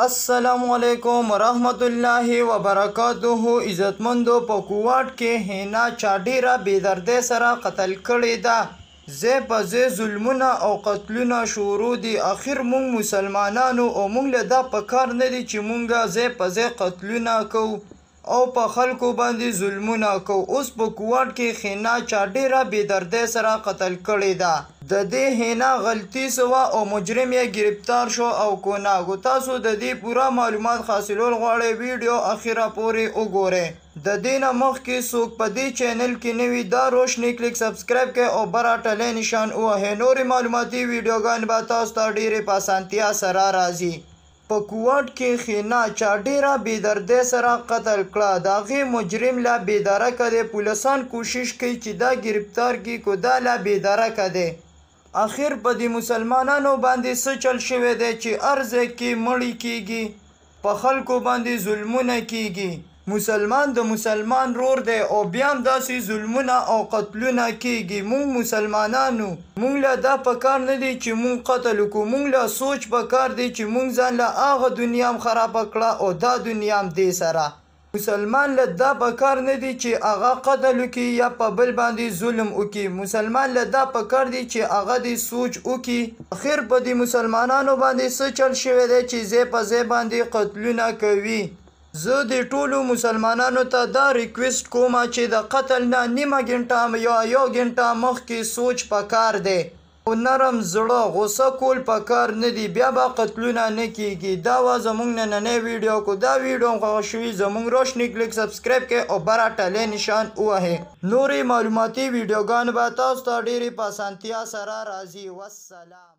السلام علیکم ورحمت الله وبرکاته. عزتمندو په کوهاټ کې هینا چا ډيره بےدردے سره قتل کړې ده. زه په زه ظلمونه او قتلونه شروع دي. اخر مونږ مسلمانانو او مونږ له دا په کار نه دي چې مونږه زه په زه قتلونه کوو او په خلکو باندې ظلمونه کوو. اوس په کوهاټ کې هینا چا ډيره بےدردے سره قتل کړې ده. د دې هینا غلطي سوا او مجرم یې گرفتار شو او ګناهګو. تاسو د دې پوره معلومات حاصلول غواړئ ویډیو اخیره پورې وګورئ. د دې نه مخکې څوک په دې چینل کې نوي دا روشنی کلیک سبسکرایب کړئ او براټلې نشان ووهئ. نورې معلوماتي ویډیوګانې به تاسو ته ډېرې په اسانتیا سره راځي. په کوهاټ کې هینا چا ډيره بےدردے سره قتل کړه. د هغې مجرم لا بېدرکه دی. پولیسان کوشش کوي چې دا گرفتار کړي خو دا لا بېدرکه دی. اخر په دې مسلمانانو باندې څه چل شوی دی چې هر ځای کې مړی کیږي، په خلکو باندې ظلمونه کیږي. مسلمان د مسلمان رور دی او بیا هم داسې ظلمونه او قتلونه کیږي. مونږ مسلمانانو مونږ له دا په کار نه دی چې مونږ قتل وکړو. مونږ له سوچ په کار دی چې مونږ ځان له هغه دنیا هم خرابه کړه او دا دنیا هم دې سره. مسلمان له دا په کار نه دی چې هغه قتل وکړي یا په بل باندې ظلم وکړي. مسلمان له دا په کار دی چې هغه دې سوچ وکړي. اخر په دې مسلمانانو باندې څه چل شوی دی چې ځای په ځای باندې قتلونه کوي. زه د ټولو مسلمانانو ته دا ریکویسټ کوم چې د قتل نه نیمه ګنټه یا یو ګنټه مخکې سوچ په کار دی او نرم زړه غوسه کول په کار نه دی. بیا به قتلونه نه کیږي. دا وه زموږ نننی ویډیو. که دا ویډیو هم خوښه شوي زموږ روشنی کلیک سبسکرایب کړئ او براټلې نشان ووهئ. نورې معلوماتي ویډیوګانې به تاسو ته ډېرې په اسانتیا سره راځي. والسلام.